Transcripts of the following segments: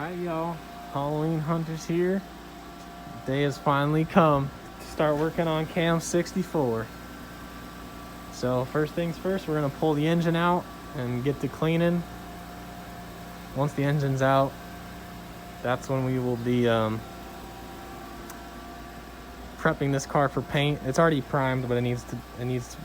Alright y'all, Halloween hunters here. The day has finally come to start working on cam 64. So first things first, we're gonna pull the engine out and get to cleaning. Once the engine's out, that's when we will be prepping this car for paint. It's already primed, but it needs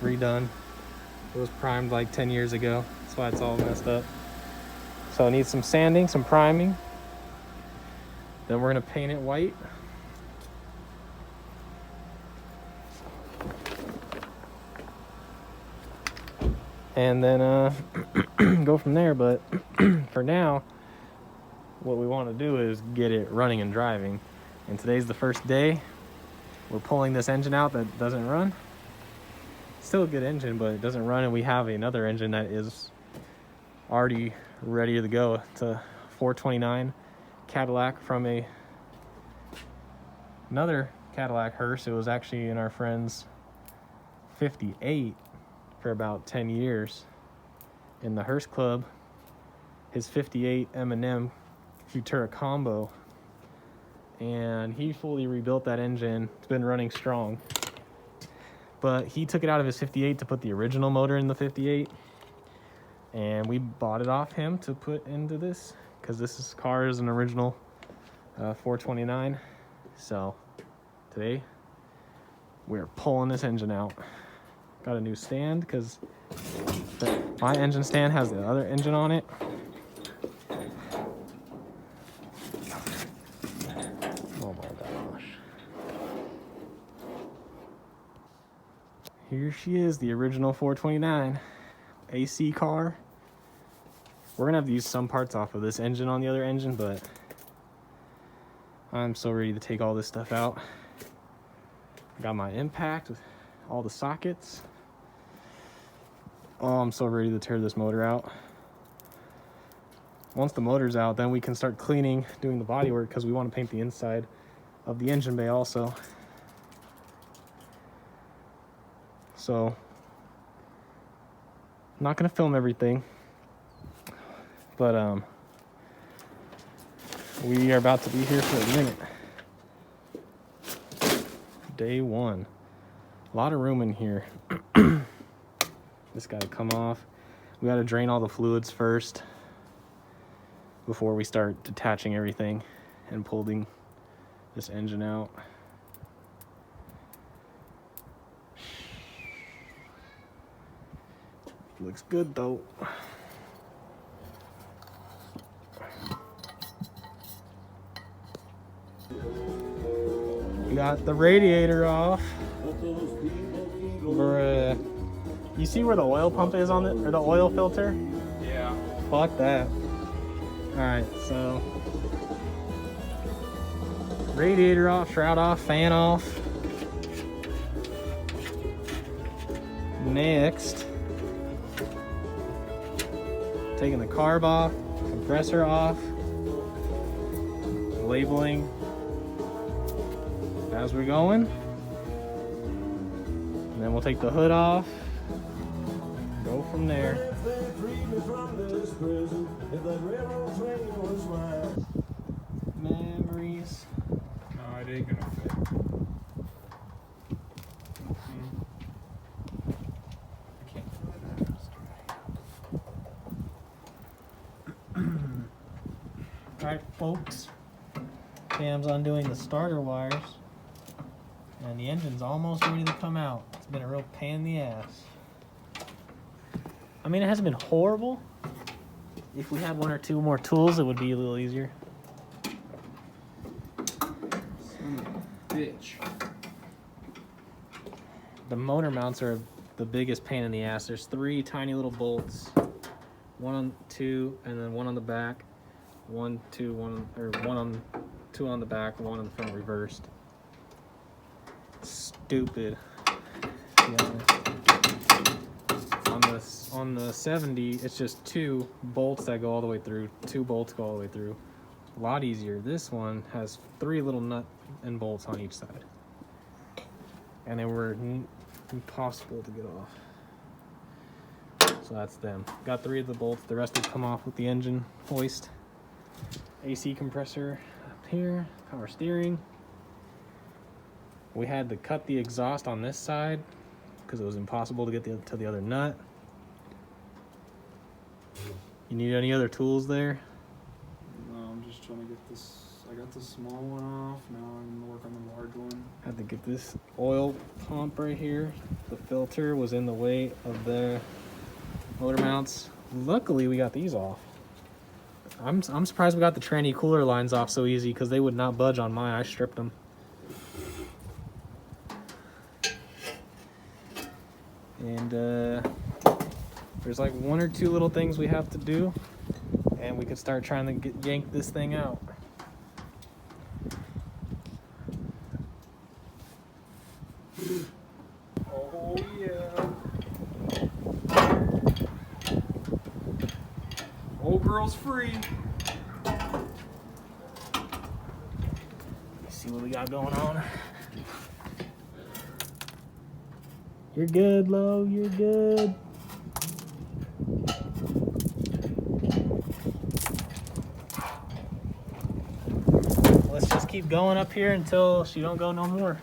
redone. It was primed like 10 years ago. That's why it's all messed up. So it needs some sanding, some priming. Then we're gonna paint it white. And then go from there. But for now, what we want to do is get it running and driving. And today's the first day. We're pulling this engine out that doesn't run. Still a good engine, but it doesn't run, and we have another engine that is already ready to go. It's a 429 Cadillac from another Cadillac hearse. It was actually in our friend's 58 for about 10 years in the hearse club. His 58 M&M Futura combo, and he fully rebuilt that engine. It's been running strong, but he took it out of his 58 to put the original motor in the 58, and we bought it off him to put into this because this car is an original 429. So today we're pulling this engine out. Got a new stand because my engine stand has the other engine on it. Oh my gosh. Here she is, the original 429 AC car. We're gonna have to use some parts off of this engine on the other engine, but I'm so ready to take all this stuff out. Got my impact with all the sockets. Oh, I'm so ready to tear this motor out. Once the motor's out, then we can start cleaning, doing the body work, because we want to paint the inside of the engine bay also. So, I'm not gonna film everything, but we are about to be here for a minute. Day one. A lot of room in here. This got to come off. We got to drain all the fluids first before we start detaching everything and pulling this engine out. Looks good though. We got the radiator off. You see where the oil pump is on it, or the oil filter? Yeah. Fuck that. Alright, so radiator off, shroud off, fan off. Next, taking the carb off, compressor off, labeling as we're going. And then we'll take the hood off, go from there. Memories. No, it ain't gonna fit. I can't do that. Alright folks, Cam's undoing the starter wires, and the engine's almost ready to come out. It's been a real pain in the ass. I mean, it hasn't been horrible. If we had one or two more tools, it would be a little easier. Son of a bitch. The motor mounts are the biggest pain in the ass. There's 3 tiny little bolts, one on 2, and then one on the back. 1, 2, 1, or 1 on 2 on the back, 1 on the front reversed. Stupid. Yeah. On the 70, it's just 2 bolts that go all the way through. 2 bolts go all the way through. A lot easier. This one has 3 little nut and bolts on each side, and they were impossible to get off. So that's them. Got 3 of the bolts. The rest will come off with the engine hoist. AC compressor up here, power steering. We had to cut the exhaust on this side because it was impossible to get to the other nut. You need any other tools there? No, I'm just trying to get this. I got the small one off. Now I'm gonna work on the large one. Had to get this oil pump right here. The filter was in the way of the motor mounts. Luckily, we got these off. I'm surprised we got the tranny cooler lines off so easy because they would not budge on mine. I stripped them. And there's like one or two little things we have to do, and we could start trying to yank this thing out. Oh yeah. Old girl's free. Let's see what we got going on. You're good, Lo. You're good. Let's just keep going up here until she don't go no more.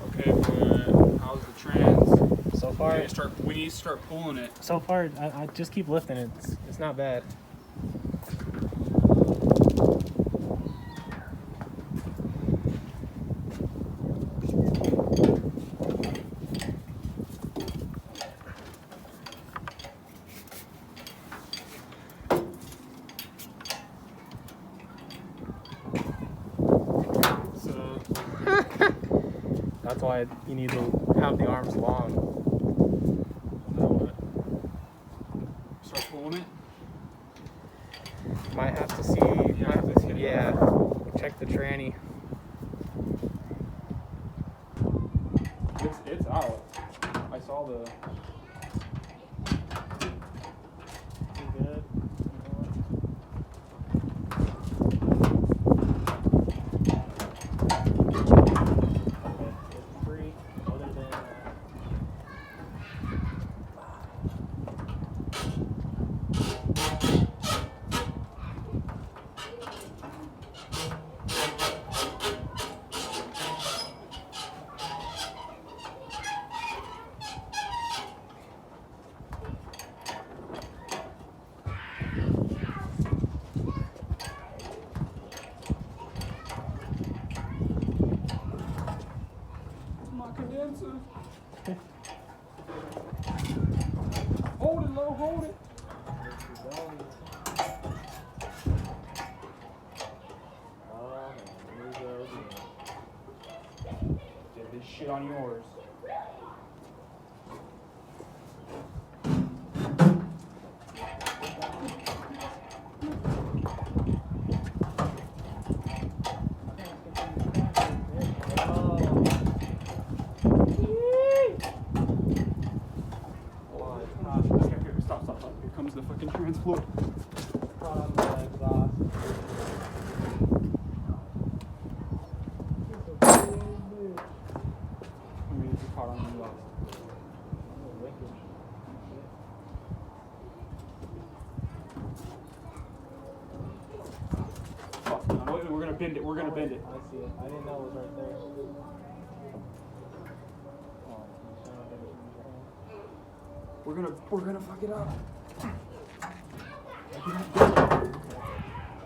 Okay, but how's the trans? So far, We need to start pulling it. so far, I just keep lifting it. It's not bad. So That's why you need to have the arms long. now what? Start pulling it. Might have to see. Yeah, let's hit it. Yeah, check the tranny. It's out. I saw the. You good? Okay, it's free. Other than My condenser. Hold it, low, hold it. oh man, here we go again. Get this shit on yours. Okay, stop. Here comes the fucking trans floor. I mean, it's caught on the exhaust. Fuck, no, we're gonna bend it. We're gonna bend it. I see it. I didn't know it was right there. We're gonna fuck it up.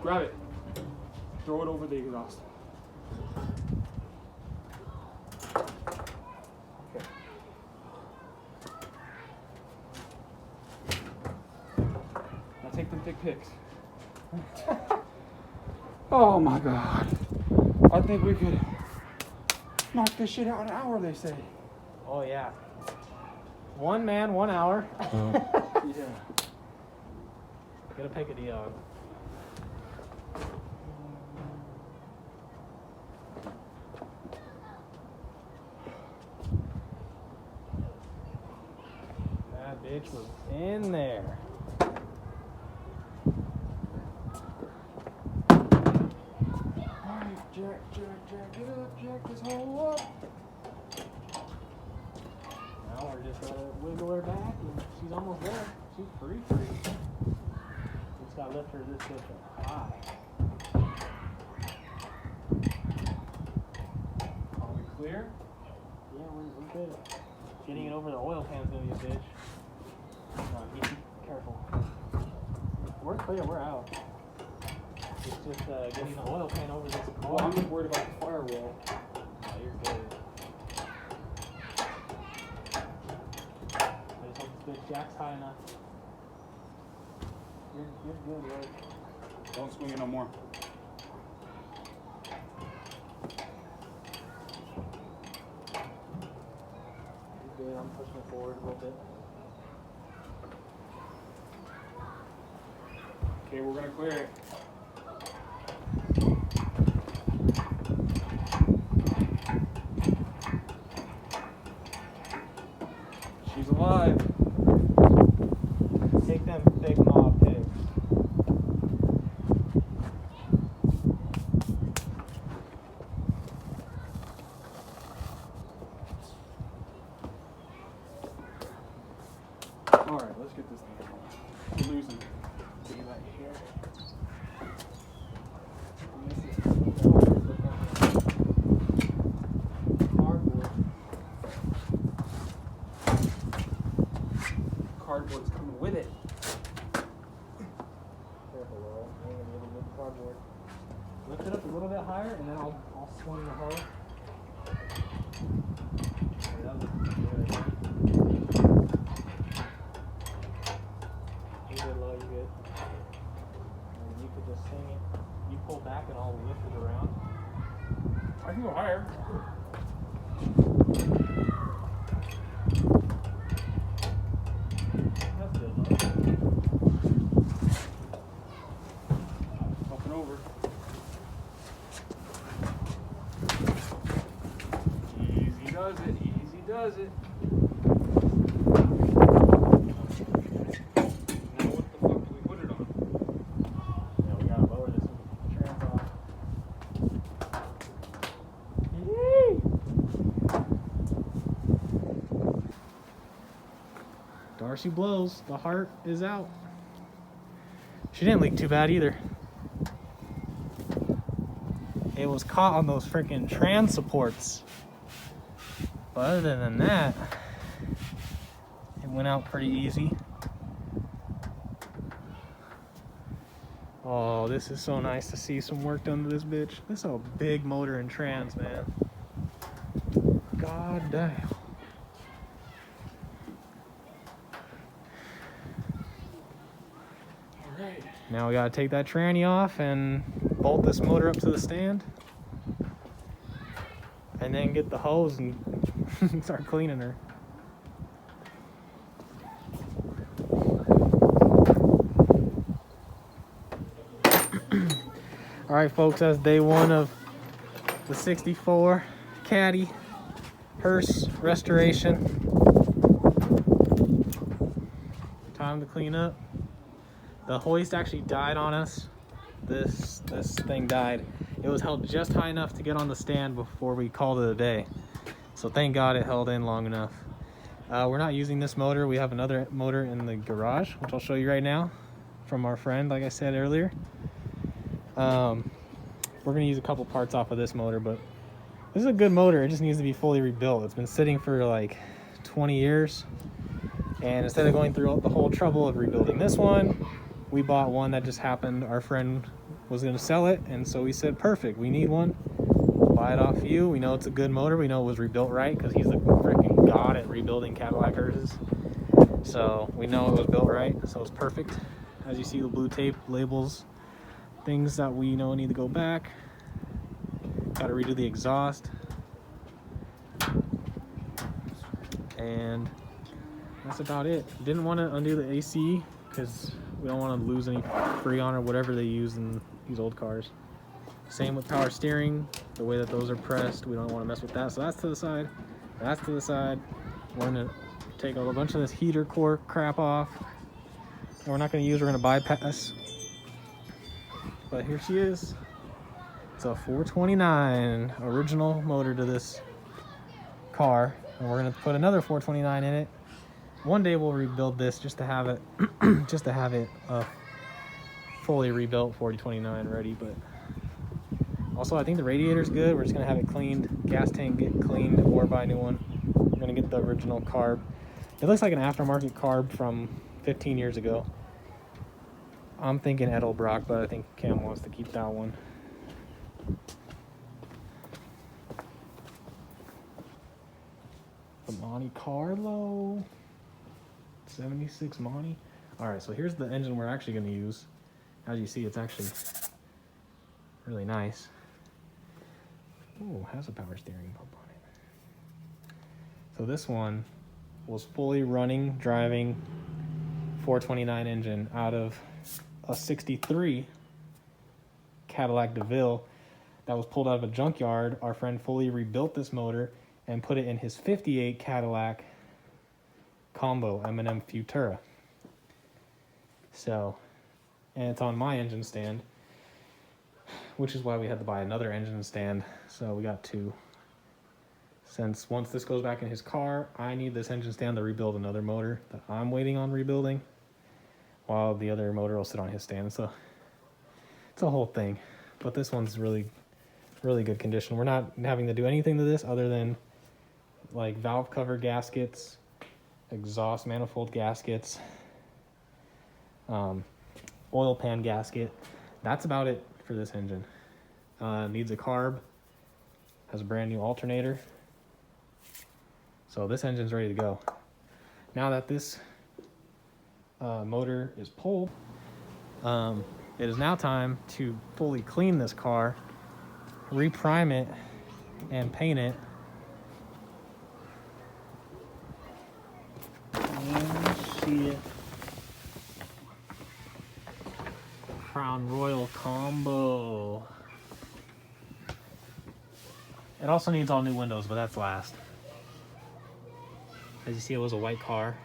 Grab it. Throw it over the exhaust. Okay. Now take them thick picks. Oh my god. I think we could knock this shit out in an hour, they say. Oh yeah. One man, 1 hour. Yeah. Gotta pick a deal. That bitch was in there. Alright, Jack, get up, Jack this hole up. Now we're just gonna wiggle her back and she's almost there. She's free. Just gotta lift her this bitch up high. clear? Yeah, we're good. Getting it over the oil pan is gonna be a bitch. No, be careful. We're clear, we're out. It's just getting the oil pan over this car. Well, I'm just worried about the firewall. No, you're good. I just hope this bitch jack's high enough. You're good, right? Don't swing it no more. You're good, I'm pushing it forward a little bit. Okay, we're gonna clear it. She's alive. Take them big mob pigs. Alright, let's get this thing going. We're losing. See you right here. Cardboard's coming with it. Careful, Laurel. You're gonna be able to move the cardboard. Lift it up a little bit higher, and then I'll swing the hose. Okay, that looks good. You good, Lo? You good? And you could just swing it. You pull back, and I'll lift it around. I can go higher. That's good, Lo. Up and over. Easy does it. Easy does it. Now what the fuck do we put it on? Yeah, we gotta lower this trans off. Yee! Darcy blows. The heart is out. She didn't leak too bad either. It was caught on those freaking trans supports. But other than that, it went out pretty easy. Oh, this is so nice to see some work done to this bitch. This is a big motor and trans, man. God damn. Alright. Now we gotta take that tranny off and bolt this motor up to the stand. And then get the hose and start cleaning her. All right, folks, that's day one of the 64 Caddy hearse restoration. Time to clean up. The hoist actually died on us. This thing died. It was held just high enough to get on the stand before we called it a day. So thank God it held in long enough. We're not using this motor. We have another motor in the garage, which I'll show you right now from our friend, like I said earlier. We're gonna use a couple parts off of this motor, but this is a good motor. It just needs to be fully rebuilt. It's been sitting for like 20 years. And instead of going through the whole trouble of rebuilding this one, we bought one that just happened. Our friend was gonna sell it, and so we said, perfect, we need one. Buy it off you. We know it's a good motor. We know it was rebuilt right because he's the freaking god at rebuilding Cadillac hearses. So we know it was built right, so it's perfect. As you see, the blue tape labels things that we know need to go back. Got to redo the exhaust. And that's about it. Didn't want to undo the AC because we don't want to lose any Freon or whatever they use in these old cars. Same with power steering, the way that those are pressed, we don't want to mess with that. So that's to the side, that's to the side. We're gonna take a bunch of this heater core crap off. And we're not gonna use, we're gonna bypass. But here she is. It's a 429 original motor to this car. And we're gonna put another 429 in it. One day we'll rebuild this just to have it, fully rebuilt 429 ready, but Also, I think the radiator's good. We're just gonna have it cleaned, gas tank get cleaned, or buy a new one. We're gonna get the original carb. It looks like an aftermarket carb from 15 years ago. I'm thinking Edelbrock, but I think Cam wants to keep that one. The Monte Carlo 76 Monte. All right, so here's the engine we're actually going to use. As you see, it's actually really nice. Oh, has a power steering pump on it. So this one was fully running, driving 429 engine out of a 63 Cadillac DeVille that was pulled out of a junkyard. Our friend fully rebuilt this motor and put it in his 58 Cadillac Combo M&M Futura. So, and it's on my engine stand, which is why we had to buy another engine stand. So we got two. Since once this goes back in his car, I need this engine stand to rebuild another motor that I'm waiting on rebuilding, while the other motor will sit on his stand. So it's a whole thing, but this one's really good condition. We're not having to do anything to this other than like valve cover gaskets, exhaust manifold gaskets, oil pan gasket. That's about it for this engine. Needs a carb, has a brand new alternator. So this engine's ready to go. Now that this motor is pulled, it is now time to fully clean this car, reprime it, and paint it. Oh shit. Crown Royal combo. It also needs all new windows, but that's last. As you see, it was a white car.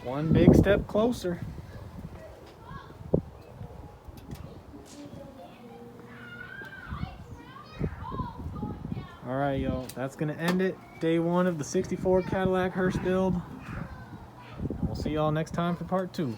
One big step closer. All right, y'all, that's gonna end it. Day one of the 64 Cadillac hearse build. We'll see y'all next time for part 2.